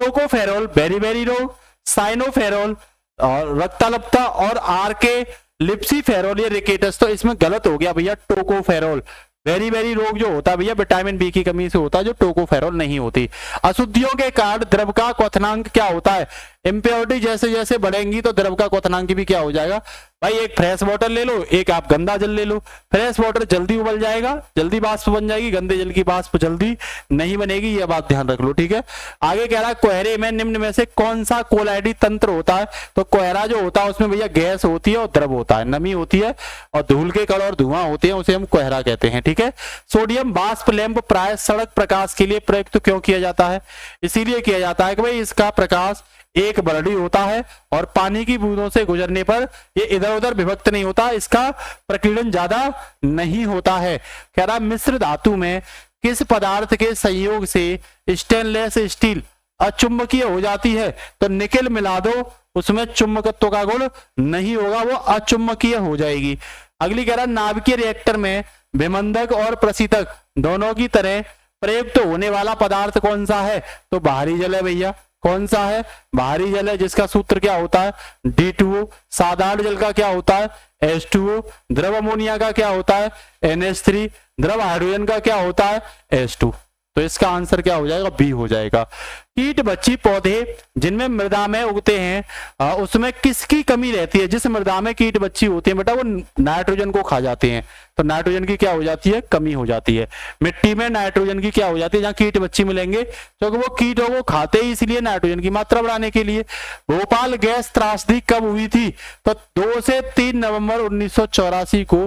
टोकोफेरोल, बेरी रोग, साइनोफेरोल और रक्ताल्पता, और आर के लिप्सीफेरोल ये रिकेटस। तो इसमें गलत हो गया भैया, टोकोफेरोल। बेरी रोग जो होता है भैया विटामिन बी की कमी से होता है, जो टोकोफेरोल नहीं होती। अशुद्धियों के कारण द्रव का क्वथनांक क्या होता है? इंप्योरिटी जैसे जैसे बढ़ेंगी तो द्रव का क्वथनांक भी क्या हो जाएगा? भाई एक फ्रेश वाटर ले लो, एक आप गंदा जल ले लो। फ्रेश वाटर जल्दी उबल जाएगा, जल्दी वाष्प बन जाएगी, गंदे जल की वाष्प जल्दी नहीं बनेगी, ये बात ध्यान रख लो। ठीक है। आगे कह रहा है कोहरे में निम्न में से कौन सा कोलाइडी तंत्र होता है? तो कोहरा जो होता है उसमें भैया गैस होती है और द्रव होता है, नमी होती है और धूल के कण और धुआं होते हैं, उसे हम कोहरा कहते हैं। ठीक है। सोडियम वाष्प लैंप प्राय सड़क प्रकाश के लिए प्रयुक्त क्यों किया जाता है? इसीलिए किया जाता है कि भाई इसका प्रकाश एक बरडी होता है और पानी की बूंदों से गुजरने पर ये इधर उधर विभक्त नहीं होता, इसका प्रकीर्णन ज्यादा नहीं होता है। कह रहा मिश्र धातु में किस पदार्थ के संयोग से स्टेनलेस स्टील अचुंबकीय हो जाती है? तो निकेल मिला दो, उसमें चुंबकत्व का गुण नहीं होगा, वो अचुंबकीय हो जाएगी। अगली कह रहा है नाभिकीय रिएक्टर में विमंदक और प्रशीतक दोनों की तरह प्रयुक्त होने वाला पदार्थ कौन सा है? तो बाहरी जल है भैया। कौन सा है? बाहरी जल है, जिसका सूत्र क्या होता है? D2O। साधारण जल का क्या होता है? H2O। द्रव अमोनिया का क्या होता है? NH3। द्रव हाइड्रोजन का क्या होता है? H2। तो इसका आंसर क्या हो जाएगा? बी हो जाएगा। कीट बच्ची पौधे जिनमें मृदा में उगते हैं उसमें किसकी कमी रहती है? जिस मृदा में कीट बच्ची होती है बेटा वो नाइट्रोजन को खा जाते हैं, तो नाइट्रोजन की क्या हो जाती है? कमी हो जाती है। मिट्टी में नाइट्रोजन की क्या हो जाती है? जहाँ कीट बच्ची मिलेंगे, क्योंकि वो कीटों को खाते ही इसलिए नाइट्रोजन की मात्रा बढ़ाने के लिए। भोपाल गैस त्रासदी कब हुई थी? तो 2 से 3 नवंबर 1984 को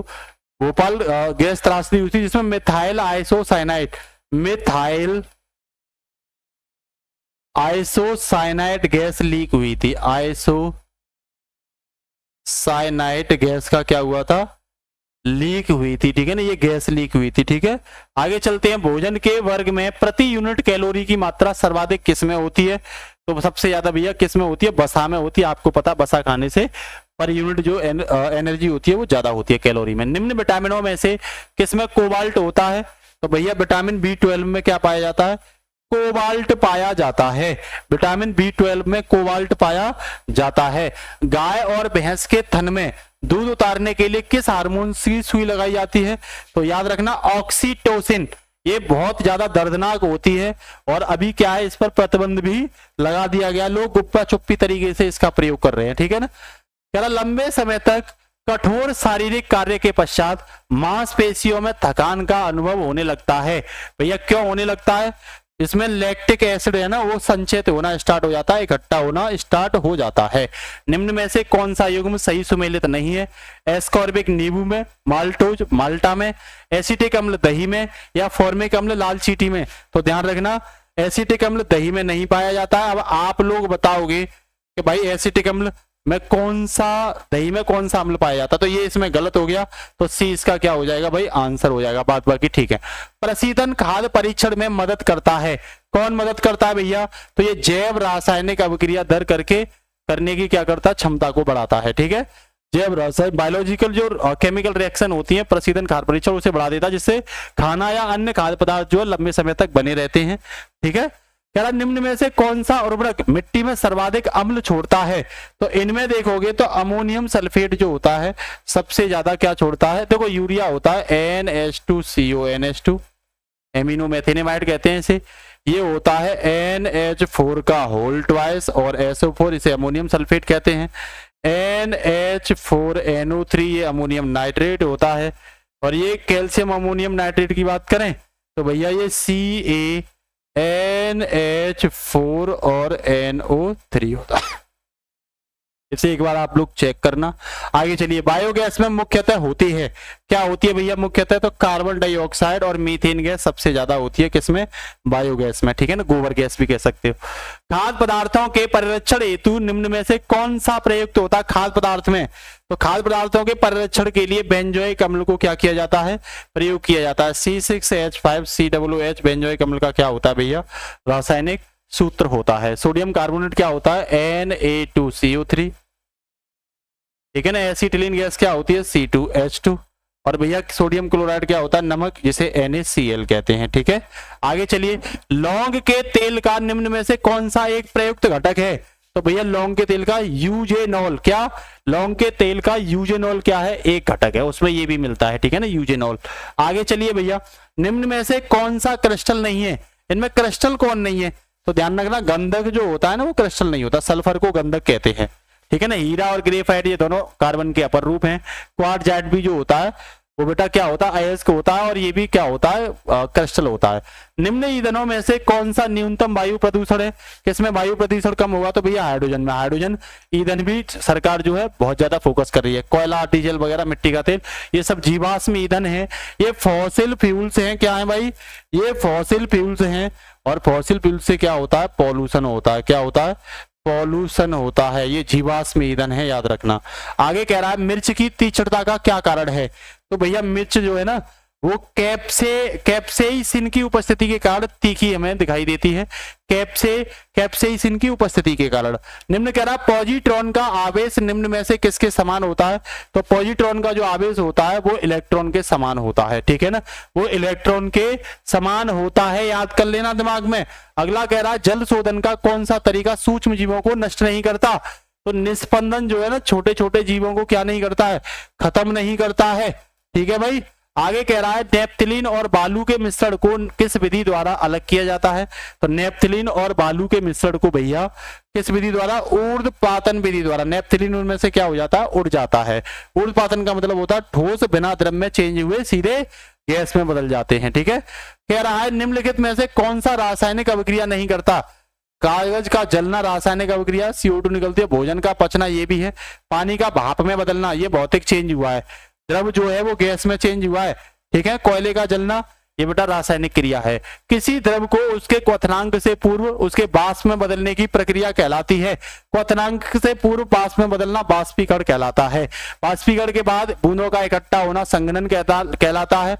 भोपाल गैस त्रासदी हुई थी, जिसमें मिथाइल आइसोसाइनाइड गैस लीक हुई थी। आइसोसाइनाइड गैस का क्या हुआ था? लीक हुई थी, ठीक है ना, ये गैस लीक हुई थी, ठीक है। आगे चलते हैं। भोजन के वर्ग में प्रति यूनिट कैलोरी की मात्रा सर्वाधिक किस में होती है? तो सबसे ज्यादा भैया किस में होती है? वसा में होती है। आपको पता, वसा खाने से पर यूनिट जो एनर्जी होती है वो ज्यादा होती है कैलोरी में। निम्न विटामिनों में से किस में कोबाल्ट होता है? तो भैया विटामिन B12 में क्या पाया जाता है? कोबाल्ट पाया जाता है। विटामिन B12 में कोबाल्ट पाया जाता है। गाय और भैंस के थन में दूध उतारने के लिए किस हार्मोन की सुई लगाई जाती है? तो याद रखना ऑक्सीटोसिन। ये बहुत ज्यादा दर्दनाक होती है और अभी क्या है, इस पर प्रतिबंध भी लगा दिया गया। लोग गुप्ता चुप्पी तरीके से इसका प्रयोग कर रहे हैं, ठीक है ना। कह रहा लंबे समय तक कठोर शारीरिक कार्य के पश्चात मांसपेशियों में थकान का अनुभव होने लगता है। भैया क्यों होने लगता है? इसमें लैक्टिक एसिड है ना, वो संचयित होना स्टार्ट हो जाता है, इकट्ठा होना स्टार्ट हो जाता है। निम्न में से कौन सा युग्म सही सुमेलित नहीं है? एस्कॉर्बिक नींबू में, माल्टोज माल्टा में, एसिटिक अम्ल दही में, या फॉर्मिक अम्ल लाल चींटी में? तो ध्यान रखना एसिटिक अम्ल दही में नहीं पाया जाता है। अब आप लोग बताओगे कि भाई एसिटिक अम्ल में कौन सा, दही में कौन सा अम्ल पाया जाता? तो ये इसमें गलत हो गया, तो सी इसका क्या हो जाएगा भाई? आंसर हो जाएगा। बात बाकी ठीक है। प्रशीतन खाद्य परीक्षण में मदद करता है। कौन मदद करता है भैया? तो ये जैव रासायनिक अभिक्रिया दर करने की क्या करता है? क्षमता को बढ़ाता है, ठीक है। जैव रासायनिक बायोलॉजिकल जो केमिकल रिएक्शन होती है प्रशीतन खाद्य परीक्षण उसे बढ़ा देता है, जिससे खाना या अन्य खाद्य पदार्थ जो है लंबे समय तक बने रहते हैं, ठीक है। कह रहा निम्न में से कौन सा उर्वरक मिट्टी में सर्वाधिक अम्ल छोड़ता है? तो इनमें देखोगे तो अमोनियम सल्फेट जो होता है सबसे ज्यादा क्या छोड़ता है? देखो यूरिया होता है NH2CO, NH2 एमिनो मेथेनेमाइड कहते हैं इसे। ये होता है NH4 का होल ट्वाइस और SO4 इसे अमोनियम सल्फेट कहते हैं। NH4NO3 ये अमोनियम नाइट्रेट होता है। और ये कैल्शियम अमोनियम नाइट्रेट की बात करें तो भैया ये CaNH4 और NO3 होता है। इसे एक बार आप लोग चेक करना। आगे चलिए। बायोगैस में मुख्यतः होती है, क्या होती है भैया मुख्यतः? तो कार्बन डाइऑक्साइड और मीथेन गैस सबसे ज्यादा होती है किसमें? बायोगैस में, ठीक है ना। गोबर गैस भी कह सकते हो। खाद्य पदार्थों के परिरक्षण हेतु निम्न में से कौन सा प्रयुक्त होता है खाद्य पदार्थ में? तो खाद्य पदार्थों के परिरक्षण के लिए बेंजोइक अम्ल को क्या किया जाता है? प्रयोग किया जाता है। C6H5COOH बेंजोइक अम्ल का क्या होता है भैया? रासायनिक सूत्र होता है। सोडियम कार्बोनेट क्या होता है? Na2CO3, ठीक है ना। एसिटिलीन गैस क्या होती है? C2H2। और भैया सोडियम क्लोराइड क्या होता है? नमक, जिसे NaCl कहते हैं, ठीक है। आगे चलिए। लौंग के तेल का निम्न में से कौन सा एक प्रयुक्त घटक है? तो भैया लौंग के तेल का यूजेनॉल। क्या? लौंग के तेल का यूजेनॉल क्या है? एक घटक है, उसमें ये भी मिलता है, ठीक है ना, यूजेनॉल। आगे चलिए भैया। निम्न में से कौन सा क्रिस्टल नहीं है? इनमें क्रिस्टल कौन नहीं है? तो ध्यान रखना गंधक जो होता है ना वो क्रिस्टल नहीं होता, सल्फर को गंधक कहते हैं, ठीक है ना। हीरा और ग्रेफाइट ये दोनों कार्बन के अपर रूप हैं। क्वार्टजाइट भी जो होता है वो बेटा क्या होता है? अयस्क होता है, और ये भी क्या होता है? क्रिस्टल होता है। निम्न ईंधनों में से कौन सा न्यूनतम वायु प्रदूषण है? किसमें वायु प्रदूषण कम होगा? तो भैया हाइड्रोजन में। हाइड्रोजन ईंधन भी सरकार जो है बहुत ज्यादा फोकस कर रही है। कोयला, डीजल वगैरह, मिट्टी का तेल, ये सब जीवाश्म ईंधन है, ये फॉसिल फ्यूल्स हैं। क्या है भाई? ये फॉसिल फ्यूल्स हैं। और फॉसिल फ्यूल से क्या होता है? पॉल्यूशन होता है। क्या होता है? पॉल्यूशन होता है। ये जीवाश्म ईंधन है, याद रखना। आगे कह रहा है मिर्च की तीक्ष्णता का क्या कारण है? तो भैया मिर्च जो है ना वो कैप्सेइसिन की उपस्थिति के कारण तीखी हमें दिखाई देती है, कैप्सेइसिन की उपस्थिति के कारण। निम्न कह रहा पॉजिट्रॉन का आवेश निम्न में से किसके समान होता है? तो पॉजिट्रॉन का जो आवेश होता है वो इलेक्ट्रॉन के समान होता है, ठीक है ना, वो इलेक्ट्रॉन के समान होता है, याद कर लेना दिमाग में। अगला कह रहा है जल शोधन का कौन सा तरीका सूक्ष्म जीवों को नष्ट नहीं करता? तो निस्पंदन जो है ना छोटे छोटे जीवों को क्या नहीं करता है? खत्म नहीं करता है, ठीक है भाई। आगे कह रहा है नेपथलीन और बालू के मिश्रण को किस विधि द्वारा अलग किया जाता है? तो नेपथलीन और बालू के मिश्रण को भैया किस विधि द्वारा? ऊर्ध्वपातन विधि द्वारा। नेपथलीन उनमें से क्या हो जाता है? उड़ जाता है। ऊर्ध्वपातन का मतलब होता है ठोस बिना द्रव में चेंज हुए सीधे गैस में बदल जाते हैं, ठीक है। कह रहा है निम्नलिखित में से कौन सा रासायनिक अभिक्रिया नहीं करता? कागज का जलना रासायनिक अभिक्रिया, CO2 निकलती है, भोजन का पचना ये भी है, पानी का भाप में बदलना ये भौतिक चेंज हुआ है, द्रव जो है वो गैस में चेंज हुआ है, ठीक है। कोयले का जलना ये बेटा रासायनिक क्रिया है। किसी द्रव को उसके क्वथनांक से पूर्व उसके वाष्प में बदलने की प्रक्रिया कहलाती है। क्वथनांक से पूर्व वाष्प में बदलना वाष्पीकरण कहलाता है। वाष्पीकरण के बाद बूंदों का इकट्ठा होना संघनन कहलाता है।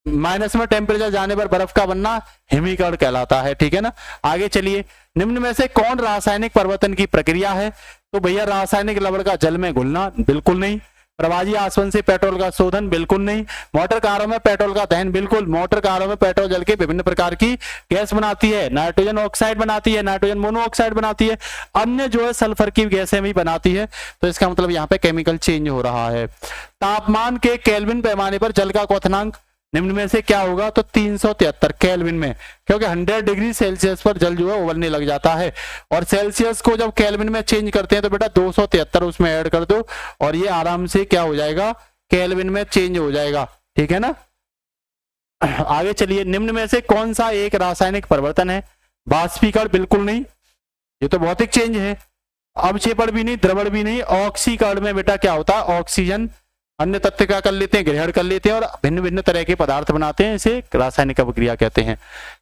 माइनस में टेम्परेचर जाने पर बर्फ का बनना हिमीकरण कहलाता है, ठीक है ना। आगे चलिए, निम्न में से कौन रासायनिक परिवर्तन की प्रक्रिया है? तो भैया रासायनिक लवण का जल में घुलना बिल्कुल नहीं। प्रवाजी आसवन से पेट्रोल का शोधन बिल्कुल नहीं। मोटर कारों में पेट्रोल का दहन बिल्कुल। मोटर कारों में पेट्रोल जल के विभिन्न प्रकार की गैस बनाती है, नाइट्रोजन ऑक्साइड बनाती है, नाइट्रोजन मोनोऑक्साइड बनाती है, अन्य जो है सल्फर की गैसें भी बनाती है। तो इसका मतलब यहाँ पे केमिकल चेंज हो रहा है। तापमान के केल्विन पैमाने पर जल का क्वथनांक निम्न में से क्या होगा? तो 373 केल्विन में, क्योंकि 100 डिग्री सेल्सियस पर जल जो है उबलने लग जाता है, और सेल्सियस को जब केल्विन में चेंज करते हैं तो बेटा 273 उसमें ऐड कर दो और ये आराम से क्या हो जाएगा? केल्विन में चेंज हो जाएगा, ठीक है ना। आगे चलिए, निम्न में से कौन सा एक रासायनिक परिवर्तन है? बाष्पीकरण बिल्कुल नहीं, ये तो भौतिक चेंज है। अवक्षेपण भी नहीं, द्रवण भी नहीं। ऑक्सीकरण में बेटा क्या होता है? ऑक्सीजन अन्य तत्व क्या कर लेते हैं? ग्रहण कर लेते हैं और भिन्न भिन्न तरह के पदार्थ बनाते हैं, इसे रासायनिक अभिक्रिया कहते हैं।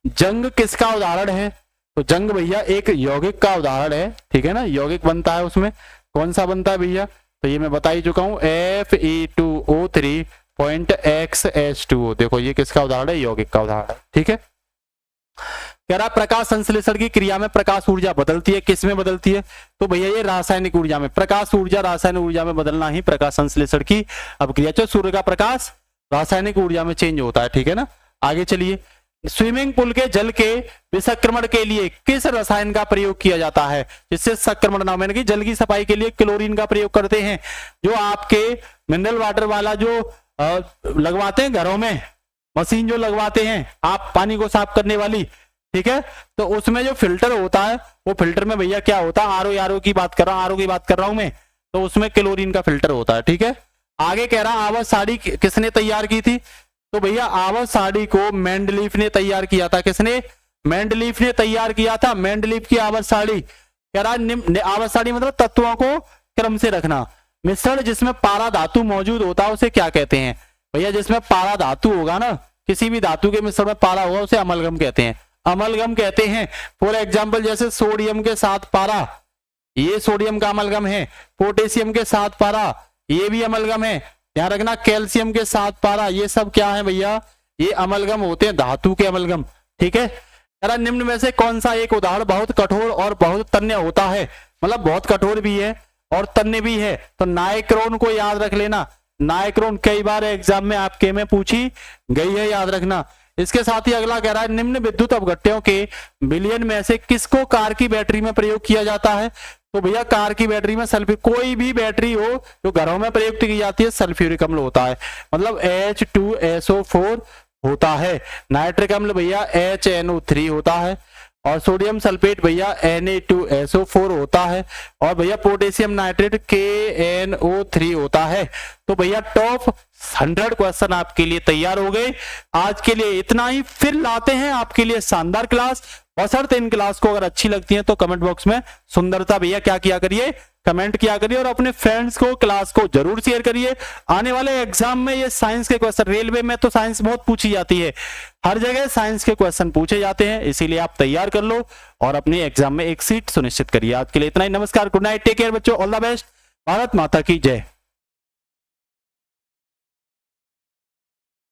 जंग किसका उदाहरण है? तो जंग भैया एक यौगिक का उदाहरण है, ठीक है ना। यौगिक बनता है, उसमें कौन सा बनता है भैया? तो ये मैं बता ही चुका हूं, Fe2O3.XH2O। देखो ये किसका उदाहरण है? यौगिक का उदाहरण है, ठीक है। कह रहा प्रकाश संश्लेषण की क्रिया में प्रकाश ऊर्जा बदलती है, किस में बदलती है? तो भैया ये रासायनिक ऊर्जा में। प्रकाश ऊर्जा रासायनिक ऊर्जा में बदलना ही प्रकाश संश्लेषण की अभिक्रिया। तो सूर्य का प्रकाश रासायनिक ऊर्जा में चेंज होता है, ठीक है ना। आगे चलिए, स्विमिंग पूल के जल के विसंक्रमण के लिए किस रसायन का प्रयोग किया जाता है जिससे संक्रमण ना हो? मैंने कि जल की सफाई के लिए क्लोरीन का प्रयोग करते हैं। जो आपके मिनरल वाटर वाला जो लगवाते हैं घरों में, मशीन जो लगवाते हैं आप पानी को साफ करने वाली, ठीक है, तो उसमें जो फिल्टर होता है वो फिल्टर में भैया क्या होता है? आरओ की बात कर रहा हूं, आरओ की बात कर रहा हूं मैं, तो उसमें क्लोरीन का फिल्टर होता है, ठीक है। आगे कह रहा आवाज साड़ी किसने तैयार की थी? तो भैया आवाज साड़ी को मेंडलीफ ने तैयार किया था। किसने? मेंडलीफ ने तैयार किया था। मेंडलीफ की आवाज साड़ी। कह रहा आवाज साड़ी मतलब तत्वों को क्रम से रखना। मिश्रण जिसमें पारा धातु मौजूद होता है उसे क्या कहते हैं? भैया जिसमें पारा धातु होगा ना, किसी भी धातु के मिश्रण में पारा होगा उसे अमलगम कहते हैं, अमलगम कहते हैं। फॉर एग्जाम्पल जैसे सोडियम के साथ पारा, ये सोडियम का अमलगम है। पोटेशियम के साथ पारा, ये भी अमलगम है। ध्यान रखना, कैल्शियम के साथ पारा, ये सब क्या है भैया? ये अमलगम होते हैं, धातु के अमलगम, ठीक है। यार निम्न में से कौन सा एक उदाहरण बहुत कठोर और बहुत तन्य होता है? मतलब बहुत कठोर भी है और तन्य भी है। तो नाइक्रोन को याद रख लेना। नाइक्रोन कई बार एग्जाम में आपके में पूछी गई है, याद रखना। इसके साथ ही अगला कह रहा है निम्न विद्युत अपघट्यों के बिलियन में से किसको कार की बैटरी में प्रयोग किया जाता है? तो भैया कार की बैटरी में सल्फ्यूरिक, कोई भी बैटरी हो जो घरों में प्रयुक्त की जाती है सल्फ्यूरिक अम्ल होता है, मतलब H2SO4 होता है। नाइट्रिक अम्ल भैया HNO3 होता है, और सोडियम सल्फेट भैया Na2SO4 होता है, और भैया पोटेशियम नाइट्रेट KNO3 होता है। तो भैया टॉप 100 क्वेश्चन आपके लिए तैयार हो गए। आज के लिए इतना ही, फिर लाते हैं आपके लिए शानदार क्लास। बशर्ते इन क्लास को अगर अच्छी लगती है तो कमेंट बॉक्स में सुंदरता भैया क्या किया करिए, कमेंट किया करिए, और अपने फ्रेंड्स को क्लास को जरूर शेयर करिए। आने वाले एग्जाम में ये साइंस के क्वेश्चन, रेलवे में तो साइंस बहुत पूछी जाती है, हर जगह साइंस के क्वेश्चन पूछे जाते हैं, इसीलिए आप तैयार कर लो और अपने एग्जाम में एक सीट सुनिश्चित करिए। आज के लिए इतना ही, नमस्कार, गुड नाइट, टेक केयर बच्चों, ऑल द बेस्ट, भारत माता की जय।